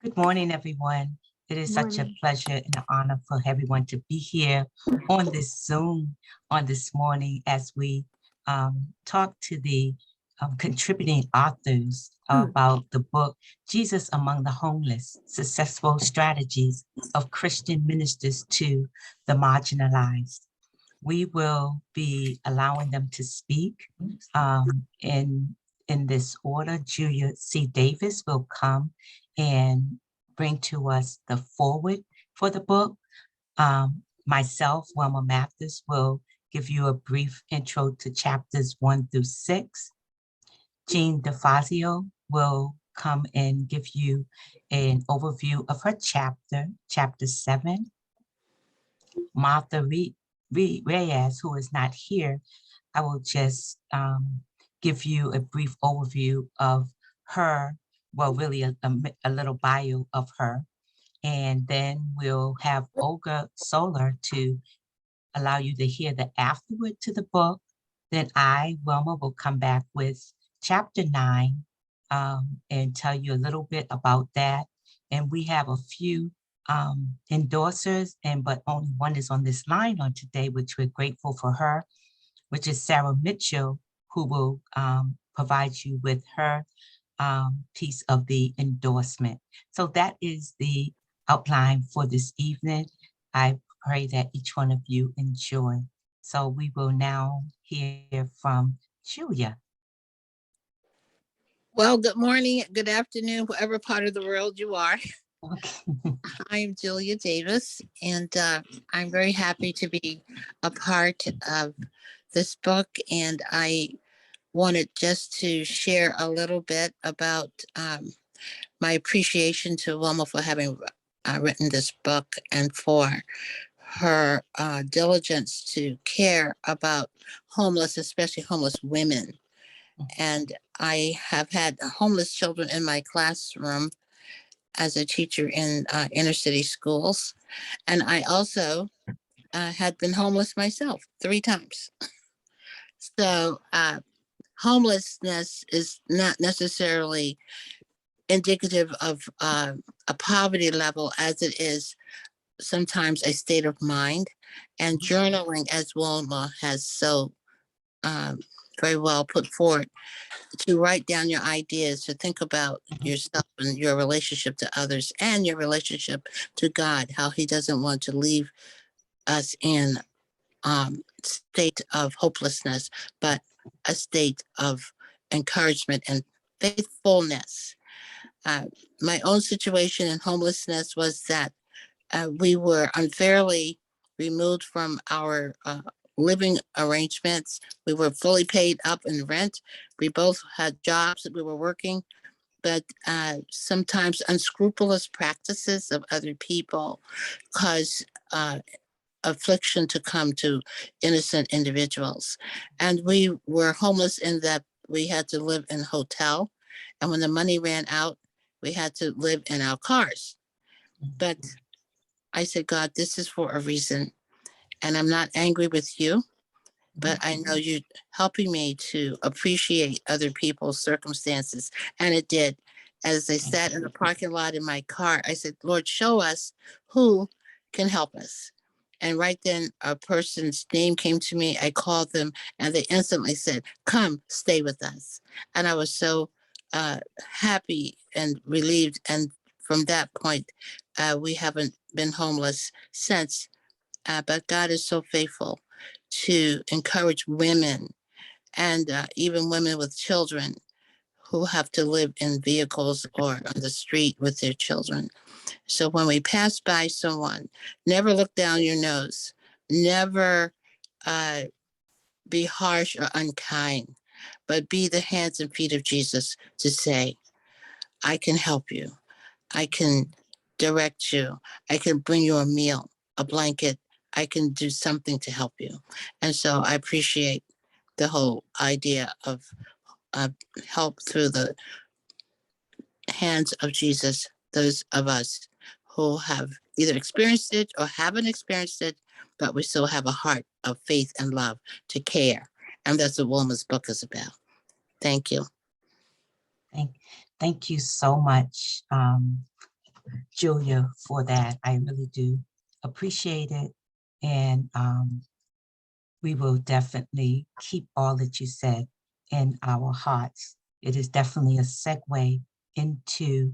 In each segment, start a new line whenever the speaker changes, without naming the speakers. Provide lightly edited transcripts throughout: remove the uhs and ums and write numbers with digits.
Good morning, everyone. It is such a
Morning.
pleasure and an honor for everyone to be here on this Zoom on this morning as we talk to the contributing authors about the book, Jesus Among the Homeless, Successful Strategies of Christian Ministers to the Marginalized. We will be allowing them to speak in this order. Julia C. Davis will come and bring to us the foreword for the book. Myself, Wilma Mathis, will give you a brief intro to chapters 1 through 6. Jean DeFazio will come and give you an overview of her chapter 7. Martha Reyes, who is not here, I will just give you a brief overview of her, well, really a little bio of her. And then we'll have Olga Solar to allow you to hear the afterword to the book. Then I, Wilma, will come back with chapter 9 and tell you a little bit about that. And we have a few endorsers, but only one is on this line on today, which we're grateful for her, which is Sarah Mitchell, who will provide you with her piece of the endorsement. So that is the outline for this evening. I pray that each one of you enjoy. So we will now hear from Julia.
Well, good morning, good afternoon, whatever part of the world you are.
Okay.
I am Julia Davis, and I'm very happy to be a part of this book. And I wanted just to share a little bit about my appreciation to Wilma for having written this book and for her diligence to care about homeless, especially homeless women. And I have had homeless children in my classroom as a teacher in inner city schools. And I also had been homeless myself 3 times. So homelessness is not necessarily indicative of a poverty level as it is sometimes a state of mind. And journaling, as Wilma has so very well put forward, to write down your ideas, to think about yourself and your relationship to others and your relationship to God, how he doesn't want to leave us in state of hopelessness, but a state of encouragement and faithfulness. My own situation in homelessness was that we were unfairly removed from our living arrangements. We were fully paid up in rent. We both had jobs that we were working, but sometimes unscrupulous practices of other people cause affliction to come to innocent individuals. And we were homeless in that we had to live in a hotel. And when the money ran out, we had to live in our cars. But I said, God, this is for a reason. And I'm not angry with you, but I know you're helping me to appreciate other people's circumstances. And it did. As I sat in the parking lot in my car, I said, Lord, show us who can help us. And right then, a person's name came to me. I called them, and they instantly said, come, stay with us. And I was so happy and relieved. And from that point, we haven't been homeless since. But God is so faithful to encourage women and even women with children who have to live in vehicles or on the street with their children. So when we pass by someone, never look down your nose, never be harsh or unkind, but be the hands and feet of Jesus to say, I can help you. I can direct you. I can bring you a meal, a blanket. I can do something to help you. And so I appreciate the whole idea of help through the hands of Jesus, those of us who have either experienced it or haven't experienced it, but we still have a heart of faith and love to care. And that's what Wilma's book is about. Thank you.
Thank you so much, Julia, for that. I really do appreciate it. And we will definitely keep all that you said in our hearts. It is definitely a segue into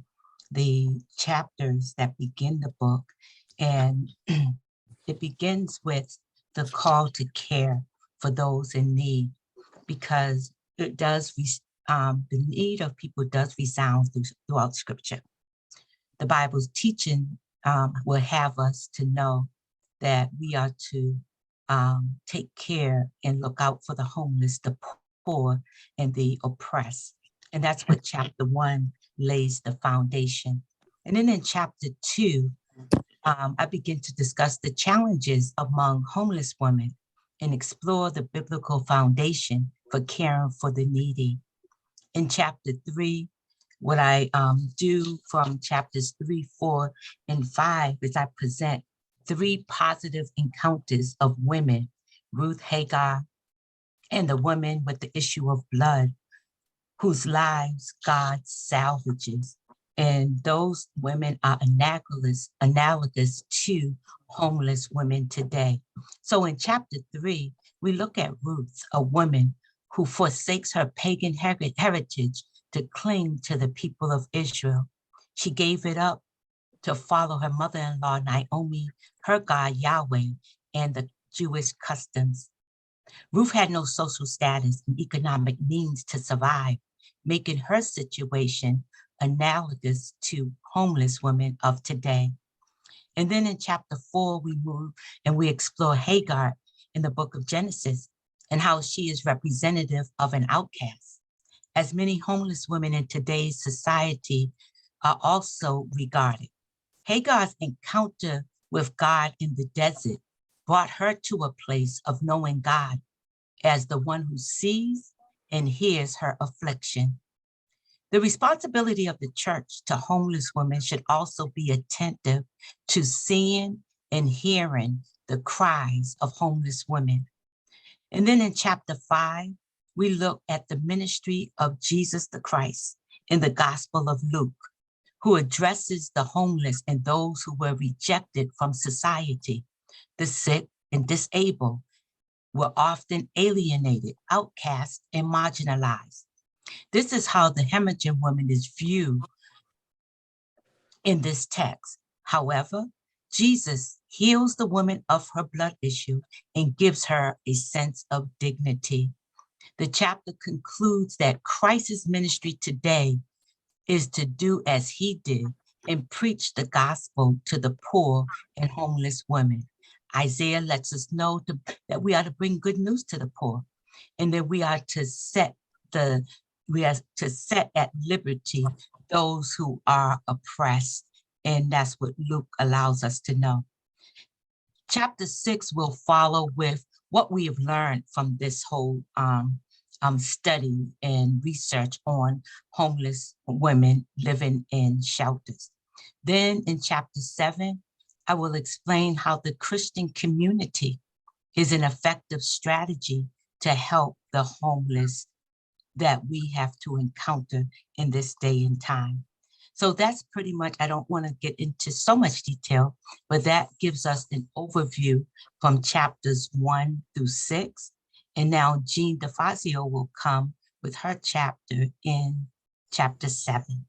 the chapters that begin the book. And it begins with the call to care for those in need, because it does, the need of people does resound throughout Scripture. The Bible's teaching will have us to know that we are to take care and look out for the homeless, the poor, and the oppressed. And that's what chapter 1 lays the foundation. And then in chapter 2, I begin to discuss the challenges among homeless women and explore the biblical foundation for caring for the needy. In chapter 3, what I do from chapters 3, 4, and 5 is I present 3 positive encounters of women, Ruth, Hagar, and the woman with the issue of blood, whose lives God salvages. And those women are analogous to homeless women today. So in chapter 3, we look at Ruth, a woman who forsakes her pagan heritage to cling to the people of Israel. She gave it up to follow her mother-in-law, Naomi, her God, Yahweh, and the Jewish customs. Ruth had no social status and economic means to survive, making her situation analogous to homeless women of today. And then in chapter 4, we move and we explore Hagar in the book of Genesis and how she is representative of an outcast. As many homeless women in today's society are also regarded. Hagar's encounter with God in the desert brought her to a place of knowing God as the one who sees and hears her affliction. The responsibility of the church to homeless women should also be attentive to seeing and hearing the cries of homeless women. And then in chapter 5, we look at the ministry of Jesus the Christ in the Gospel of Luke, who addresses the homeless and those who were rejected from society. The sick and disabled were often alienated, outcast, and marginalized. This is how the hemorrhaging woman is viewed in this text. However, Jesus heals the woman of her blood issue and gives her a sense of dignity. The chapter concludes that Christ's ministry today is to do as he did and preach the gospel to the poor and homeless women. Isaiah lets us know that we are to bring good news to the poor, and that we are to set at liberty those who are oppressed. And that's what Luke allows us to know. Chapter 6 will follow with what we have learned from this whole study and research on homeless women living in shelters. Then in chapter 7, I will explain how the Christian community is an effective strategy to help the homeless that we have to encounter in this day and time. So that's pretty much, I don't want to get into so much detail, but that gives us an overview from chapters 1 through 6. And now Jean DeFazio will come with her chapter in chapter 7.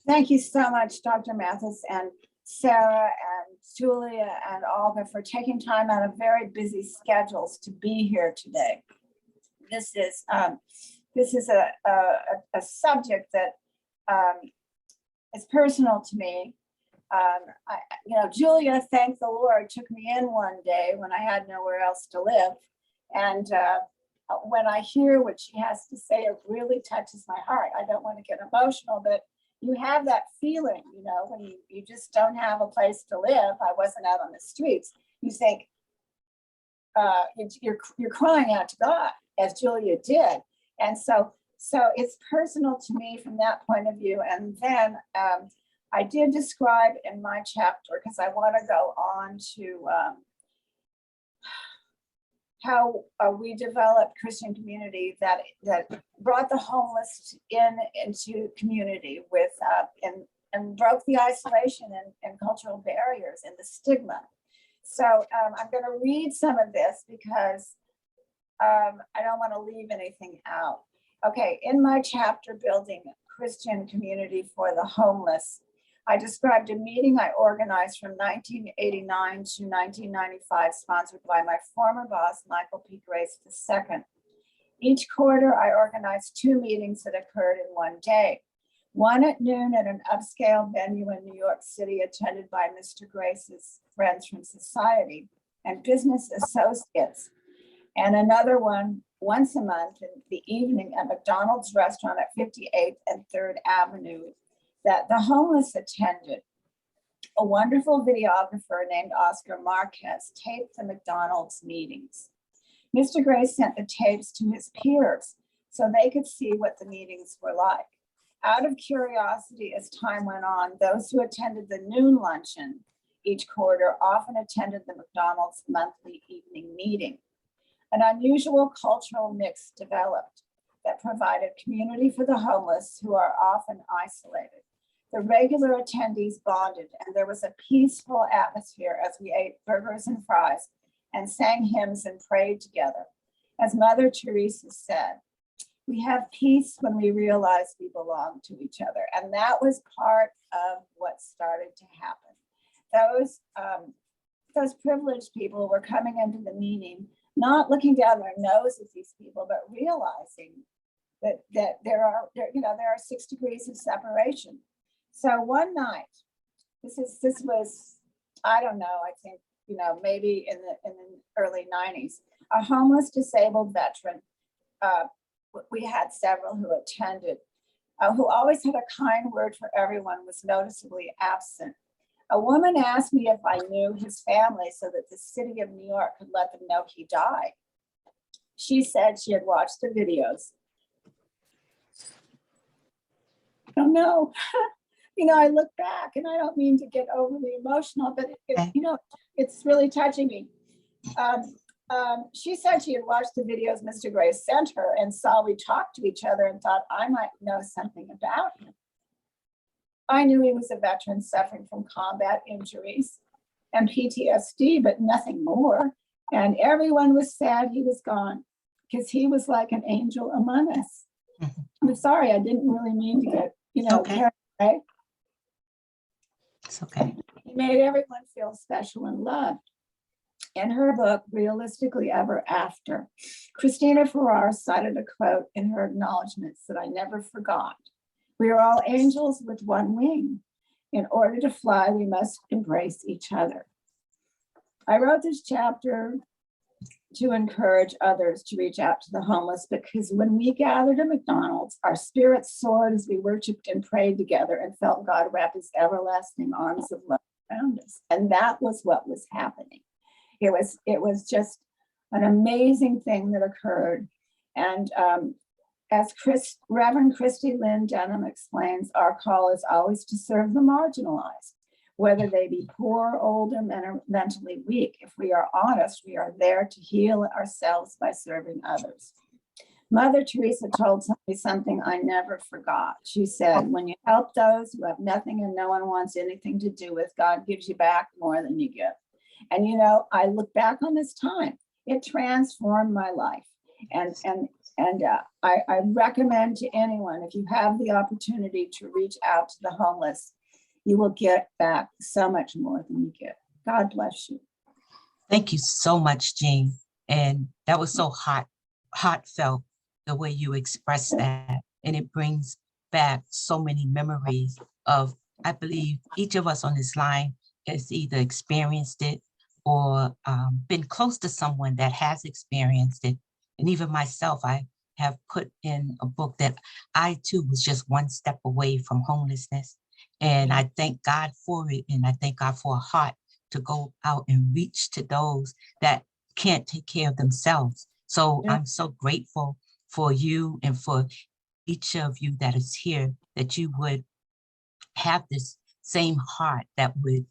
Thank you so much, Dr. Mathis and Sarah and Julia and Olga for taking time out of very busy schedules to be here today. This is a subject that is personal to me. Julia, thank the Lord, took me in one day when I had nowhere else to live. And when I hear what she has to say, it really touches my heart. I don't want to get emotional, but you have that feeling, when you just don't have a place to live. I wasn't out on the streets. You think you're crying out to God, as Julia did. And so it's personal to me from that point of view. And then I did describe in my chapter, because I want to go on to how we developed Christian community that brought the homeless into community with and broke the isolation and cultural barriers and the stigma. So I'm going to read some of this because I don't want to leave anything out. Okay, in my chapter, Building Christian Community for the Homeless, I described a meeting I organized from 1989 to 1995, sponsored by my former boss, Michael P. Grace II. Each quarter, I organized 2 meetings that occurred in one day. One at noon at an upscale venue in New York City, attended by Mr. Grace's friends from society and business associates. And another one once a month in the evening at McDonald's restaurant at 58th and 3rd Avenue that the homeless attended. A wonderful videographer named Oscar Marquez taped the McDonald's meetings. Mr. Grace sent the tapes to his peers so they could see what the meetings were like. Out of curiosity, as time went on, those who attended the noon luncheon each quarter often attended the McDonald's monthly evening meeting. An unusual cultural mix developed that provided community for the homeless who are often isolated. The regular attendees bonded, and there was a peaceful atmosphere as we ate burgers and fries and sang hymns and prayed together. As Mother Teresa said, we have peace when we realize we belong to each other. And that was part of what started to happen. Those privileged people were coming into the meeting, not looking down their nose at these people, but realizing that there are 6 degrees of separation. So one night, this was, I don't know, I think, maybe in the early 90s, a homeless disabled veteran, we had several who attended, who always had a kind word for everyone, was noticeably absent. A woman asked me if I knew his family so that the city of New York could let them know he died. She said she had watched the videos. I don't know. I look back, and I don't mean to get overly emotional, but it's really touching me. She said she had watched the videos Mr. Grace sent her and saw we talked to each other and thought I might know something about him. I knew he was a veteran suffering from combat injuries and PTSD, but nothing more. And everyone was sad he was gone because he was like an angel among us. I'm sorry, I didn't really mean to get, carried away.
It's okay.
He made everyone feel special and loved. In her book, Realistically Ever After, Christina Ferrar cited a quote in her acknowledgments that I never forgot. We are all angels with one wing. In order to fly, we must embrace each other. I wrote this chapter to encourage others to reach out to the homeless, because when we gathered at McDonald's, our spirits soared as we worshiped and prayed together and felt God wrap his everlasting arms of love around us. And that was what was happening. It was just an amazing thing that occurred. And as Reverend Christy Lynn Denham explains, our call is always to serve the marginalized, whether they be poor, old, or mentally weak. If we are honest, we are there to heal ourselves by serving others. Mother Teresa told me something I never forgot. She said, when you help those who have nothing and no one wants anything to do with, God gives you back more than you give. And I look back on this time, it transformed my life. And I recommend to anyone, if you have the opportunity to reach out to the homeless, you will get back so much more than you give. God bless you.
Thank you so much, Jean. And that was so heartfelt, the way you expressed that. And it brings back so many memories of, I believe each of us on this line has either experienced it or been close to someone that has experienced it. And even myself, I have put in a book that I too was just one step away from homelessness. And I thank God for it. And I thank God for a heart to go out and reach to those that can't take care of themselves. So I'm so grateful for you and for each of you that is here, that you would have this same heart that would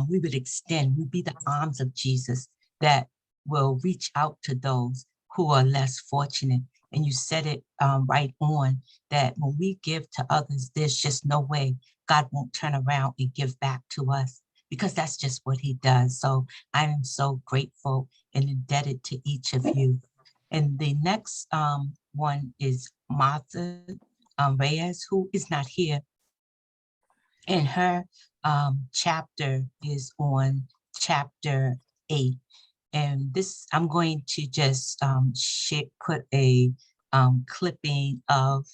we would extend, we'd be the arms of Jesus that will reach out to those who are less fortunate. And you said it right on, that when we give to others, there's just no way God won't turn around and give back to us because that's just what he does. So I am so grateful and indebted to each of you. And the next one is Martha Reyes, who is not here. And her chapter is on chapter 8. And this, I'm going to just put a clipping of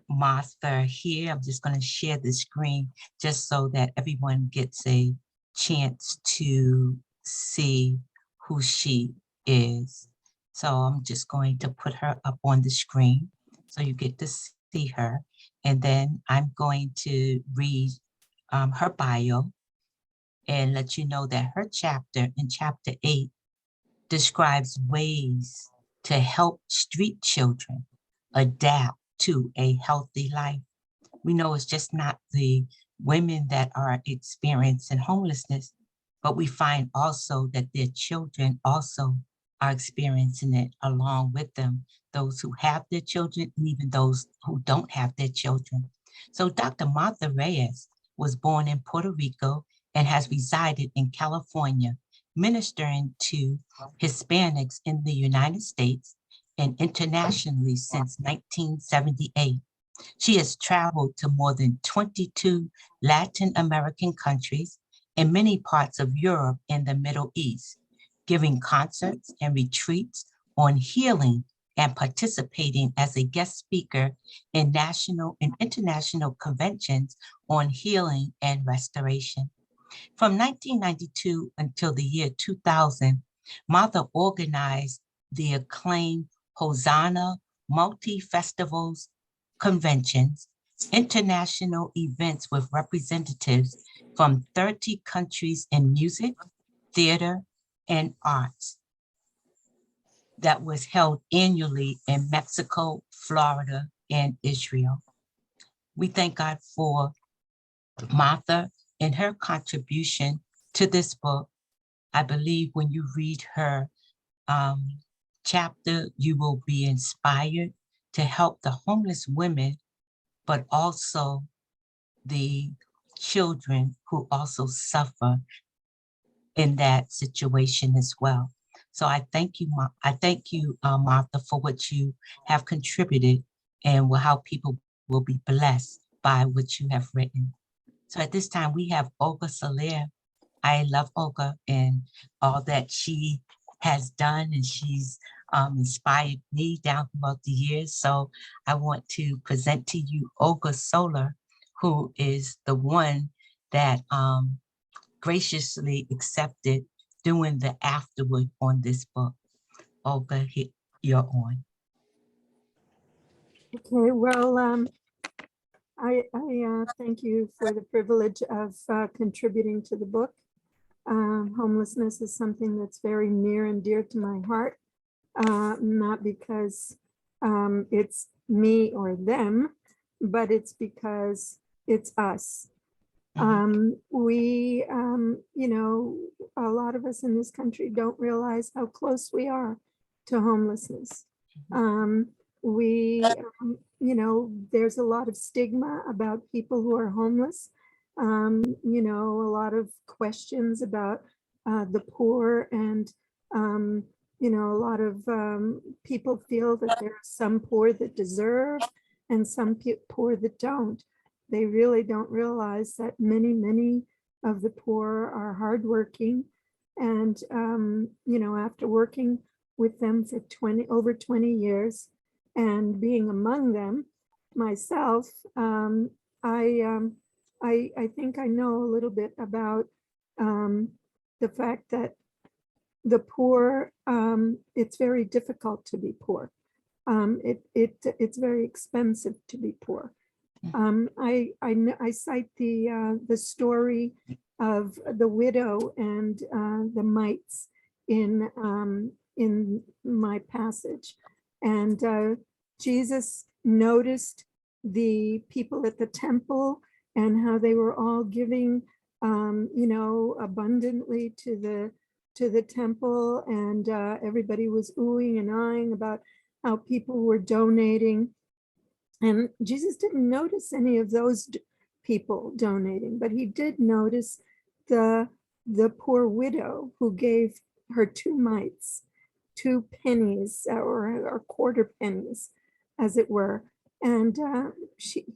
Martha here. I'm just going to share the screen just so that everyone gets a chance to see who she is. So I'm just going to put her up on the screen so you get to see her. And then I'm going to read her bio and let you know that her chapter in chapter 8 describes ways to help street children adapt to a healthy life. We know it's just not the women that are experiencing homelessness, but we find also that their children also are experiencing it along with them, those who have their children and even those who don't have their children. So Dr. Martha Reyes was born in Puerto Rico and has resided in California, ministering to Hispanics in the United States and internationally since 1978. She has traveled to more than 22 Latin American countries and many parts of Europe and the Middle East, giving concerts and retreats on healing and participating as a guest speaker in national and international conventions on healing and restoration. From 1992 until the year 2000, Martha organized the acclaimed Hosanna multi-festivals, conventions, international events with representatives from 30 countries in music, theater, and arts that was held annually in Mexico, Florida, and Israel. We thank God for Martha and her contribution to this book. I believe when you read her chapter, you will be inspired to help the homeless women, but also the children who also suffer in that situation as well. So I thank you, Martha, for what you have contributed and how people will be blessed by what you have written. So at this time, we have Olga Soler. I love Olga and all that she has done, and she's inspired me down throughout the years. So I want to present to you Olga Soler, who is the one that graciously accepted doing the afterword on this book. Olga, you're on.
Okay, well, I thank you for the privilege of contributing to the book. Homelessness is something that's very near and dear to my heart, not because it's me or them, but it's because it's us. We, you know, a lot of us in this country don't realize how close we are to homelessness. You know, there's a lot of stigma about people who are homeless. You know, a lot of questions about the poor, and you know, a lot of people feel that there are some poor that deserve and some poor that don't. They really don't realize that many of the poor are hardworking, and you know, after working with them for over 20 years and being among them myself, I think I know a little bit about the fact that the poor, it's very difficult to be poor. It's very expensive to be poor. I cite the story of the widow and the mites in my passage, and Jesus noticed the people at the temple and how they were all giving, you know, abundantly to the temple, and everybody was oohing and eyeing about how people were donating. And Jesus didn't notice any of those people donating, but he did notice the poor widow who gave her 2 mites, 2 pennies or quarter pennies, as it were. And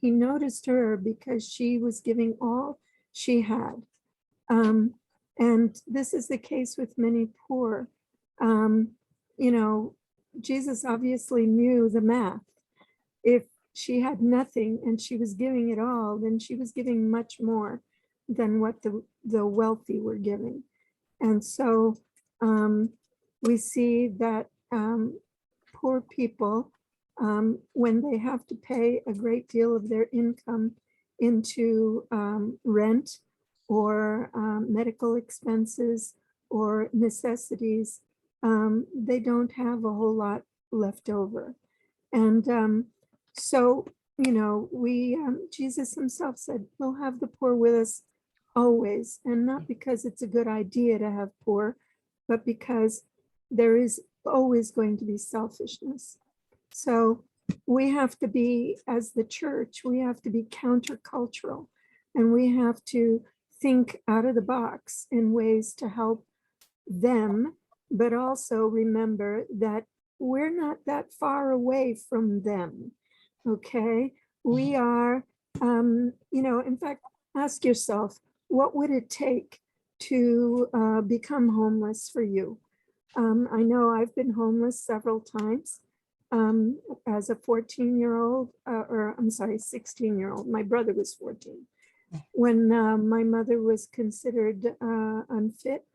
he noticed her because she was giving all she had. And this is the case with many poor. You know, Jesus obviously knew the math. If she had nothing and she was giving it all, then she was giving much more than what the wealthy were giving. And so we see that poor people, when they have to pay a great deal of their income into rent or medical expenses or necessities, they don't have a whole lot left over. And so, you know, Jesus himself said, we'll have the poor with us always, and not because it's a good idea to have poor, but because there is always going to be selfishness. So we have to be, as the church, we have to be countercultural, and we have to think out of the box in ways to help them, but also remember that we're not that far away from them. Okay, we are, you know, in fact, ask yourself, what would it take to become homeless for you? I know I've been homeless several times as a 14-year-old, or I'm sorry, 16-year-old. My brother was 14. When my mother was considered unfit,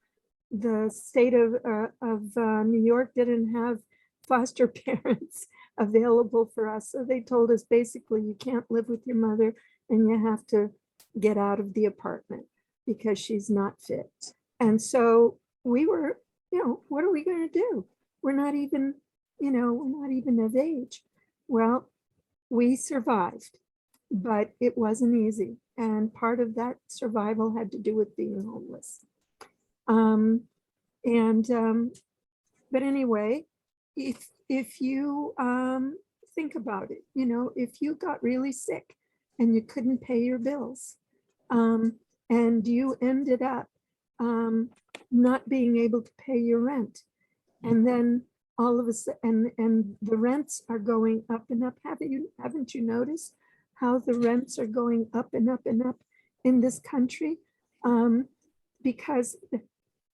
the state of New York didn't have foster parents available for us. So they told us basically, you can't live with your mother and you have to get out of the apartment because she's not fit. And so we were, you know, what are we going to do? We're not even, you know, we're not even of age. Well, we survived, but it wasn't easy. And part of that survival had to do with being homeless. But anyway, if you think about it, you know, if you got really sick and you couldn't pay your bills, and you ended up not being able to pay your rent, and then all of a sudden, and the rents are going up and up. Haven't you noticed how the rents are going up and up and up in this country? Because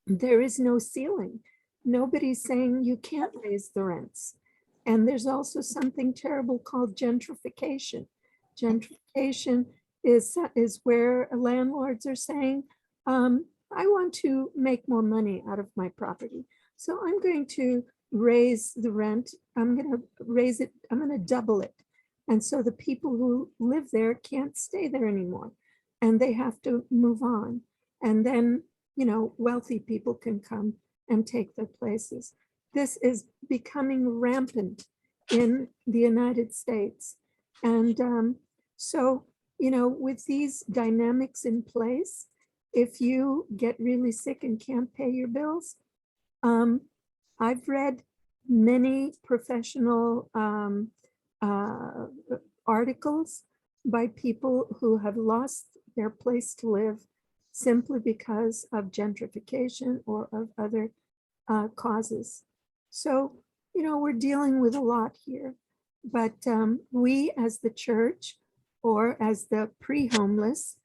there is no ceiling. Nobody's saying you can't raise the rents. And there's also something terrible called gentrification. Gentrification is where landlords are saying, I want to make more money out of my property. So I'm going to raise the rent. I'm going to raise it. I'm going to double it. And so the people who live there can't stay there anymore and they have to move on. And then, you know, wealthy people can come and take their places. This is becoming rampant in the United States. And so, you know, with these dynamics in place, if you get really sick and can't pay your bills, I've read many professional articles by people who have lost their place to live simply because of gentrification or of other causes. So, you know, we're dealing with a lot here, but we as the church or as the pre-homeless,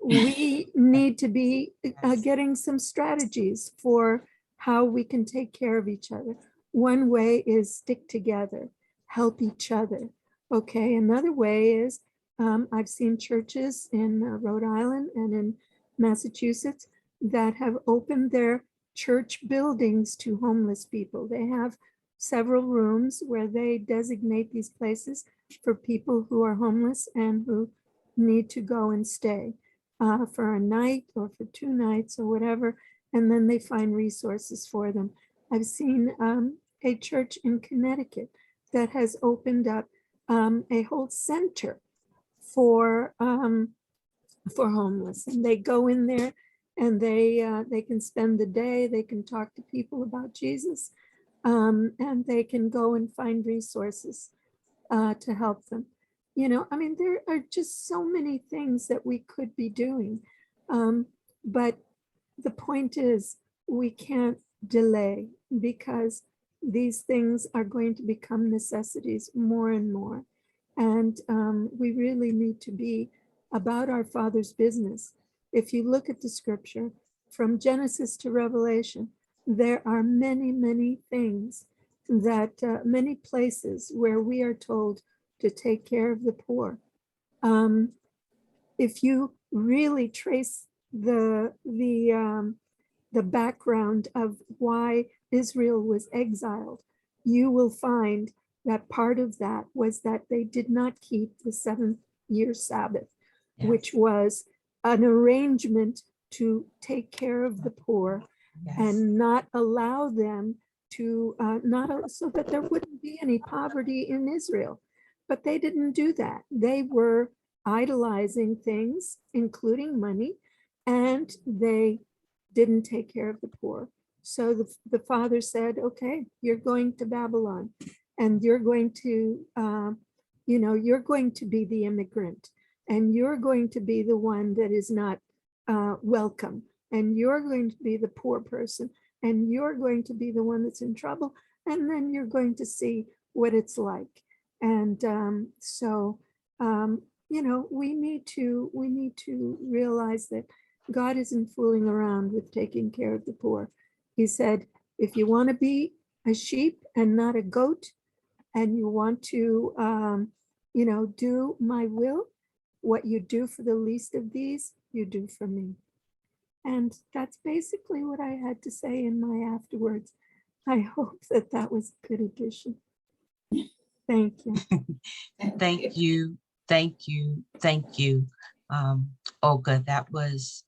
we need to be getting some strategies for how we can take care of each other. One way is stick together, help each other. Okay, another way is I've seen churches in Rhode Island and in Massachusetts that have opened their church buildings to homeless people. They have several rooms where they designate these places for people who are homeless and who need to go and stay for a night or for 2 nights or whatever, and then they find resources for them. I've seen a church in Connecticut that has opened up a whole center for homeless, and they go in there and they can spend the day, they can talk to people about Jesus, and they can go and find resources to help them. I mean, there are just so many things that we could be doing. But the point is, we can't delay because these things are going to become necessities more and more. And we really need to be about our Father's business. If you look at the scripture from Genesis to Revelation, there are many, many things that many places where we are told to take care of the poor. If you really trace the background of why Israel was exiled, you will find that part of that was that they did not keep the 7th-year Sabbath,
Yeah.
which was an arrangement to take care of the poor
Yes.
and not allow them to, so that there wouldn't be any poverty in Israel. But they didn't do that. They were idolizing things, including money, and they didn't take care of the poor. So the father said, okay, you're going to Babylon and you're going to, you're going to be the immigrant and you're going to be the one that is not welcome. And you're going to be the poor person and you're going to be the one that's in trouble. And then you're going to see what it's like. And we need to realize that God isn't fooling around with taking care of the poor. He said, if you want to be a sheep and not a goat, and you want to, do my will, what you do for the least of these, you do for me. And that's basically what I had to say in my afterwards. I hope that that was a good addition. Thank you.
Thank you. Thank you. Thank you. Olga, that was,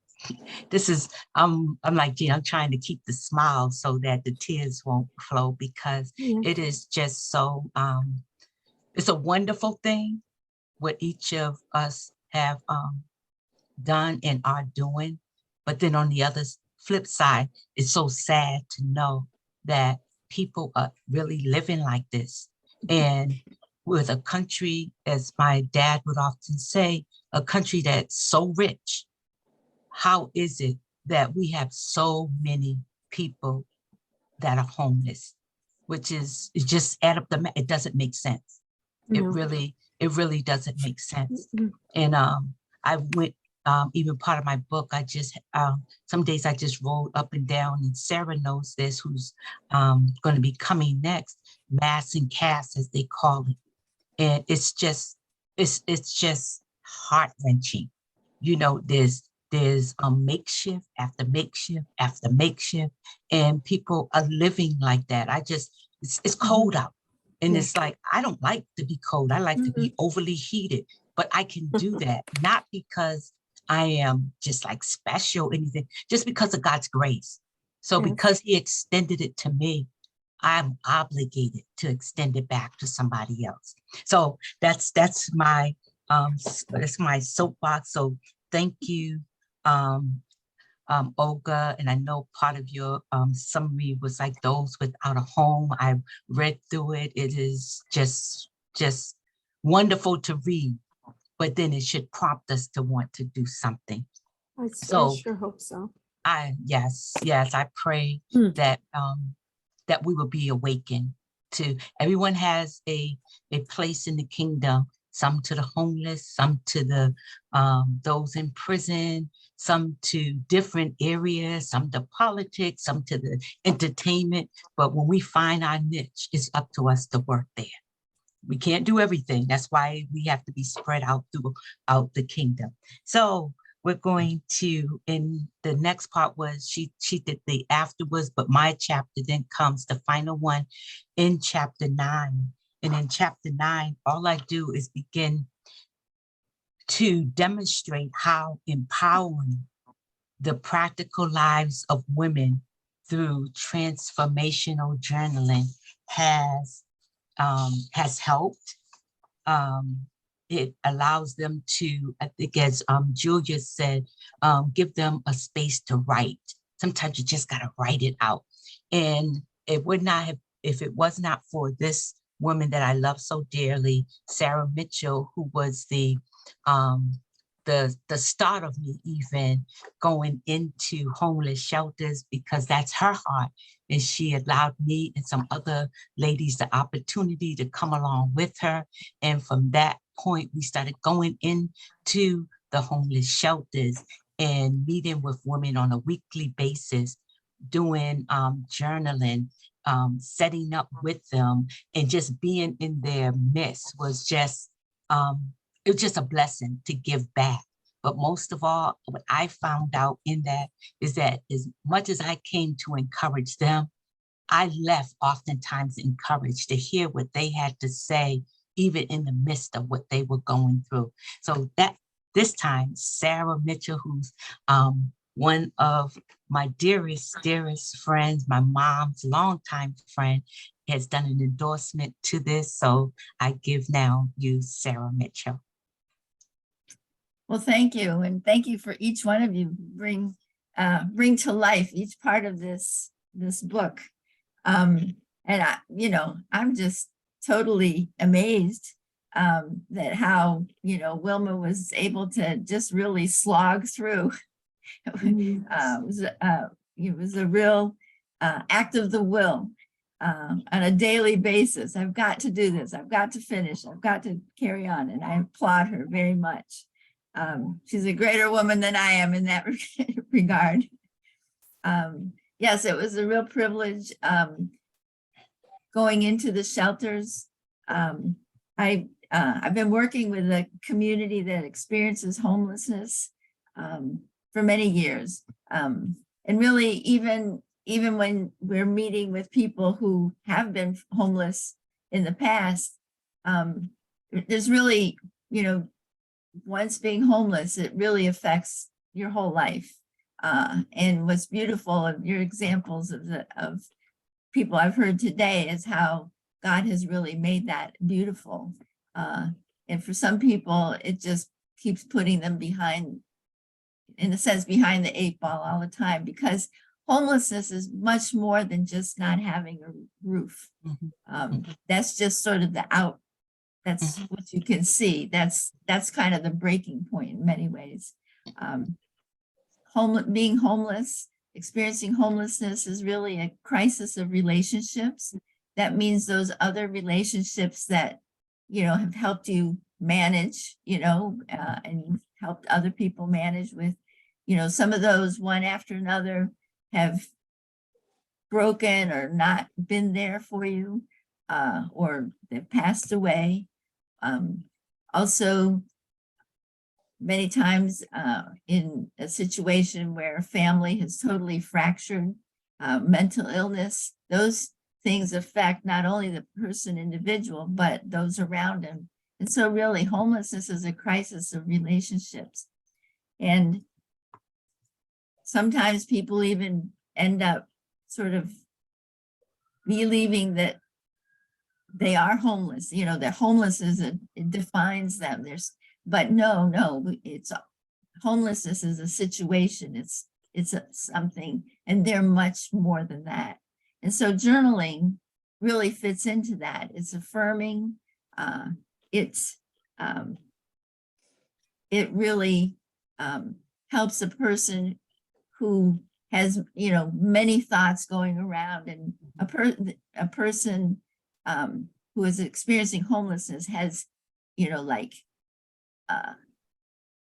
I'm like, gee, I'm trying to keep the smile so that the tears won't flow because
Yeah.
it is just so, it's a wonderful thing what each of us have done and are doing. But then on the other flip side, it's so sad to know that people are really living like this. And with a country, as my dad would often say, a country that's so rich, how is it that we have so many people that are homeless? Which is, it just add up it doesn't make sense.
No.
It really doesn't make sense.
Mm-mm.
And I went, even part of my book, I just, some days I just rolled up and down, and Sarah knows this, who's going to be coming next, Mass and Cast, as they call it. And it's just heart-wrenching. There's makeshift after makeshift after makeshift, and people are living like that. It's cold out. And
Yeah.
it's like, I don't like to be cold. I like to be overly heated, but I can do that, not because I am just like special or anything, just because of God's grace. So
Yes.
because he extended it to me, I'm obligated to extend it back to somebody else. So that's my soapbox. So thank you, Olga. And I know part of your summary was like those without a home. I read through it. It is just wonderful to read, but then it should prompt us to want to do something.
I
So
sure hope so.
yes, I pray that that we will be awakened to. Everyone has a place in the kingdom. Some to the homeless, some to the those in prison, some to different areas, some to politics, some to the entertainment. But when we find our niche, it's up to us to work there. We can't do everything. That's why we have to be spread out throughout the kingdom. So we're going to, in the next part was she did the afterwards, but my chapter then comes the final one in chapter 9. And in chapter 9, all I do is begin to demonstrate how empowering the practical lives of women through transformational journaling has helped. It allows them to, I think as Julia said, give them a space to write. Sometimes you just gotta write it out. And it would not have, if it was not for this woman that I love so dearly, Sarah Mitchell, who was um, the start of me even going into homeless shelters, because that's her heart. And she allowed me and some other ladies the opportunity to come along with her. And from that point, we started going into the homeless shelters and meeting with women on a weekly basis, doing journaling, setting up with them, and just being in their midst was just, it was just a blessing to give back. But most of all, what I found out in that is that as much as I came to encourage them, I left oftentimes encouraged to hear what they had to say, even in the midst of what they were going through. So that this time, Sarah Mitchell, who's one of my dearest friends, my mom's longtime friend, has done an endorsement to this. So I give now you Sarah Mitchell.
Well, thank you. And thank you for each one of you bring to life each part of this book. And I'm just totally amazed that how, Wilma was able to just really slog through. It was a real act of the will on a daily basis. I've got to do this. I've got to finish. I've got to carry on. And I applaud her very much. She's a greater woman than I am in that regard. Yes, it was a real privilege going into the shelters. I've been working with a community that experiences homelessness for many years. And really, even when we're meeting with people who have been homeless in the past, there's really, once being homeless, it really affects your whole life. And what's beautiful of your examples of people I've heard today is how God has really made that beautiful. And for some people, it just keeps putting them behind, in a sense, behind the 8 ball all the time, because homelessness is much more than just not having a roof. That's just sort of that's what you can see. That's kind of the breaking point in many ways. Being homeless, experiencing homelessness is really a crisis of relationships. That means those other relationships that, have helped you manage, and you've helped other people manage with, some of those one after another have broken or not been there for you, or they've passed away. Also, many times in a situation where a family has totally fractured, mental illness, those things affect not only the person individual, but those around him. And so really homelessness is a crisis of relationships. And sometimes people even end up sort of believing that they are homeless, that homelessness, it defines them. But no, it's homelessness is a situation. It's something, and they're much more than that. And so journaling really fits into that. It's affirming. It really helps a person who has, many thoughts going around, and a person who is experiencing homelessness has,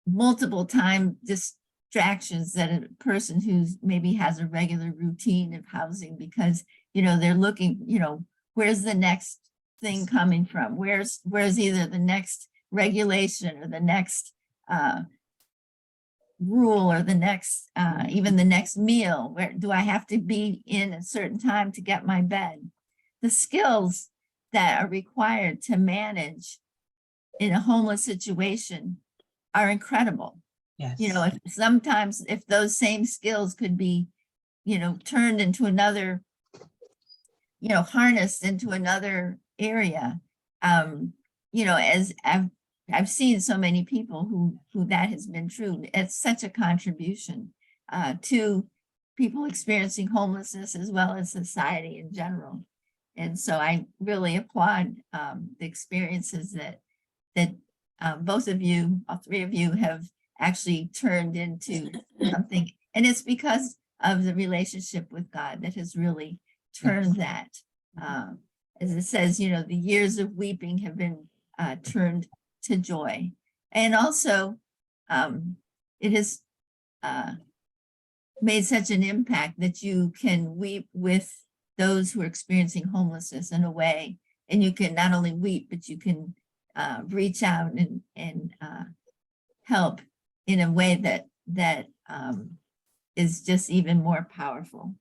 multiple time distractions that a person who's maybe has a regular routine of housing, because, they're looking, where's the next thing coming from? Where's either the next regulation or the next rule or the next, even the next meal? Where do I have to be in a certain time to get my bed? The skills that are required to manage in a homeless situation are incredible.
Yes.
Sometimes if those same skills could be, turned into another, harnessed into another area, as I've seen so many people who that has been true. It's such a contribution to people experiencing homelessness as well as society in general. And so I really applaud the experiences that both of you, all three of you, have actually turned into something. And it's because of the relationship with God that has really turned that. As it says, you know, the years of weeping have been turned to joy. And also, it has made such an impact that you can weep with those who are experiencing homelessness in a way, and you can not only weep, but you can reach out and help in a way that is just even more powerful.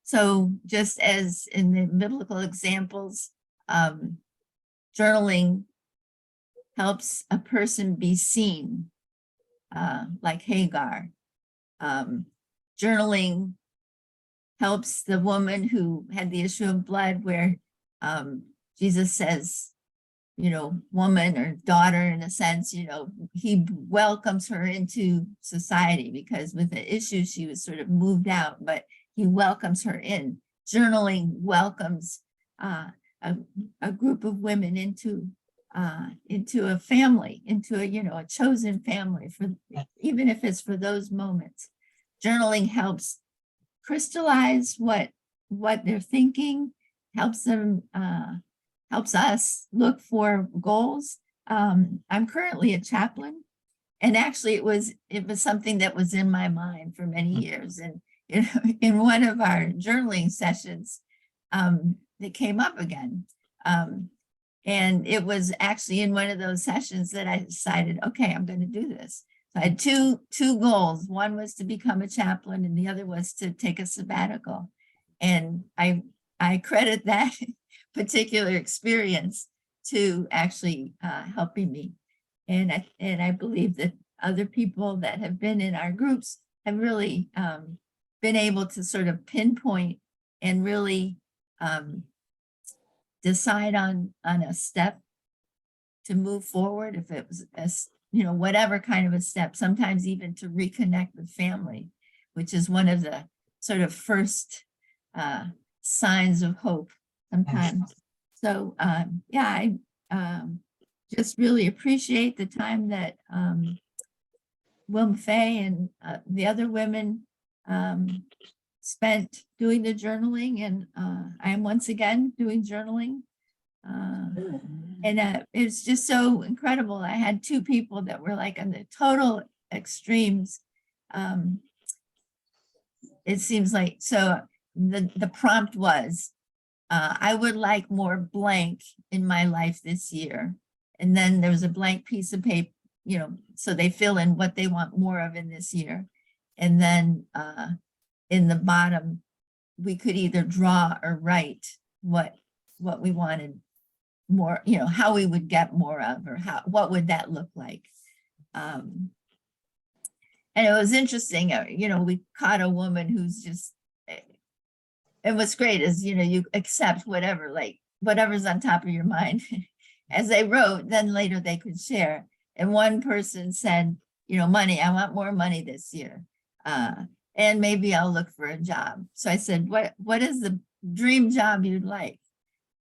So just as in the biblical examples, journaling helps a person be seen, like Hagar. Journaling helps the woman who had the issue of blood, where Jesus says, you know, woman or daughter, in a sense, you know, he welcomes her into society, because with the issue, she was sort of moved out, but he welcomes her in. Journaling welcomes a group of women into a family, into a, you know, a chosen family, for even if it's for those moments. Journaling helps crystallize what they're thinking, helps them, helps us look for goals. I'm currently a chaplain, and actually it was something that was in my mind for many years. And in one of our journaling sessions, it came up again. And it was actually in one of those sessions that I decided, okay, I'm going to do this. So I had two goals. One was to become a chaplain, and the other was to take a sabbatical. And I credit that particular experience to actually helping me. And I believe that other people that have been in our groups have really been able to sort of pinpoint and really decide on a step to move forward, if it was you know, whatever kind of a step, sometimes even to reconnect with family, which is one of the sort of first signs of hope sometimes. So yeah, I just really appreciate the time that Wilma Fay and the other women spent doing the journaling, and I am once again doing journaling. And it's just so incredible. I had two people that were like on the total extremes. It seems like, so the prompt was, I would like more blank in my life this year. And then there was a blank piece of paper, you know, so they fill in what they want more of in this year. And then in the bottom, we could either draw or write what we wanted more, you know, how we would get more of, or what would that look like. And it was interesting, you know, we caught a woman who's just, and what's great is, you know, you accept whatever, like whatever's on top of your mind as they wrote, then later they could share. And one person said, you know, money, I want more money this year. And maybe I'll look for a job. So I said, what is the dream job you'd like?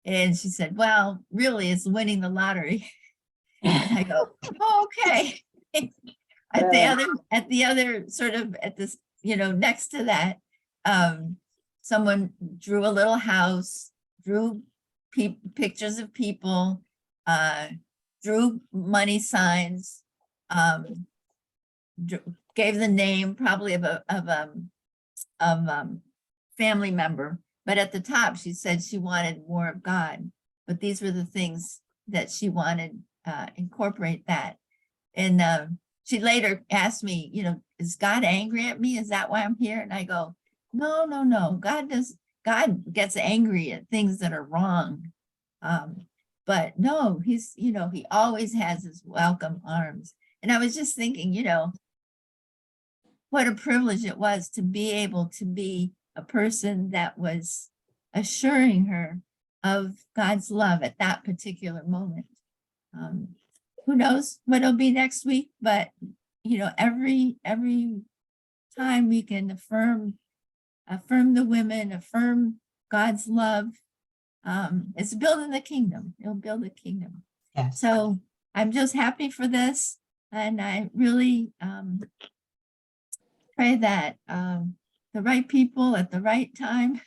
And she said, well, really it's winning the lottery. And I go, oh, okay. At the other sort of at this, you know, next to that, someone drew a little house, drew pictures of people, drew money signs, gave the name probably of a family member. But at the top, she said she wanted more of God. But these were the things that she wanted, incorporate that. And she later asked me, you know, is God angry at me? Is that why I'm here? And I go, no, no, no. God gets angry at things that are wrong. But no, he's, you know, he always has his welcome arms. And I was just thinking, you know, what a privilege it was to be able to be a person that was assuring her of God's love at that particular moment. Who knows what it'll be next week, but you know, every time we can affirm the women, affirm God's love is building the kingdom. It'll build the kingdom.
Yes.
So I'm just happy for this. And I really pray that the right people at the right time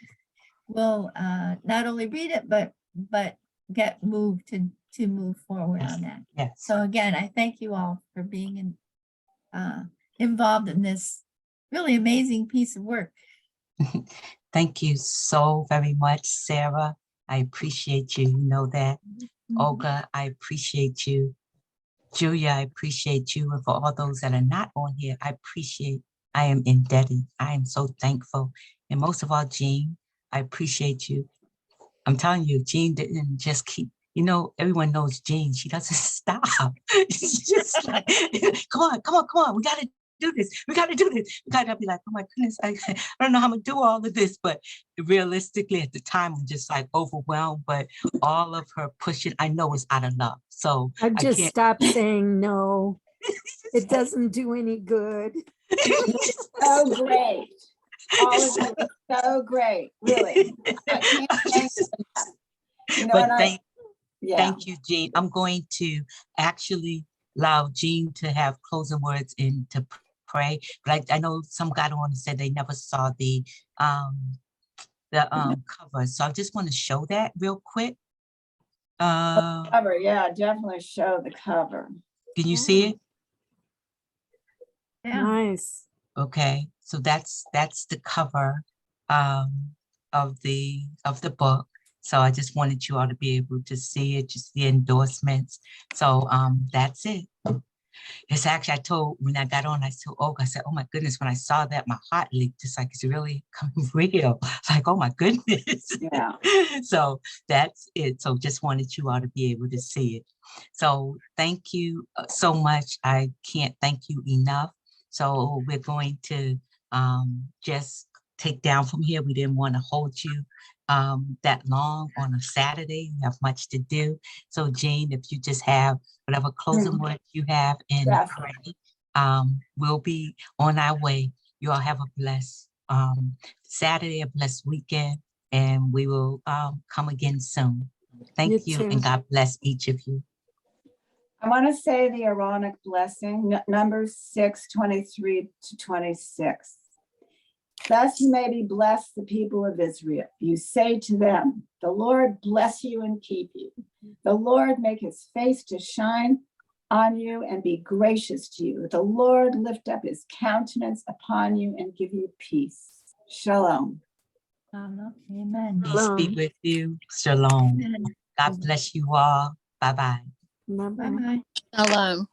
will not only read it, but get moved to move forward on that.
Yes.
So again, I thank you all for being involved in this really amazing piece of work.
Thank you so very much, Sarah. I appreciate you. You know that. Olga, I appreciate you. Julia, I appreciate you. And for all those that are not on here, I am indebted. I am so thankful. And most of all, Jean, I appreciate you. I'm telling you, Jean didn't just keep, everyone knows Jean. She doesn't stop. She's just like, come on. We got to do this. We got to do this. We got to be like, oh my goodness, I don't know how I'm going to do all of this. But realistically, at the time, I'm just like overwhelmed. But all of her pushing, I know it's out of love. So
I've just stopped saying no. It doesn't do any good.
So great. All of you are so great, really. I can't thank you enough.
But
and
thank you, Jean. I'm going to actually allow Jean to have closing words and to pray. But I know some got on and said they never saw the cover. So I just want to show that real quick.
cover, yeah, definitely show the cover.
Can you see it?
Yeah.
Nice.
Okay, so that's the cover of the book. So I just wanted you all to be able to see it, just the endorsements. So that's it. It's actually, when I got on, I told Olga, I said, oh my goodness, when I saw that, my heart leaped. It's like, it's really coming real. It's like, oh my goodness.
Yeah.
So that's it. So just wanted you all to be able to see it. So thank you so much. I can't thank you enough. So we're going to just take down from here. We didn't want to hold you that long on a Saturday. You have much to do. So Jean, if you just have whatever closing words you have and
Yes.
pray, we'll be on our way. You all have a blessed Saturday, a blessed weekend, and we will come again soon. Thank
You
you,
too.
and God bless each of you.
I want to say the Aaronic blessing, Numbers 6:23-26. Thus you may be blessed, the people of Israel. You say to them, the Lord bless you and keep you. The Lord make his face to shine on you and be gracious to you. The Lord lift up his countenance upon you and give you peace. Shalom.
Amen.
Peace be
Shalom.
with you. Shalom.
Amen.
God bless you all. Bye-bye.
Bye-bye.
Bye-bye.
Shalom.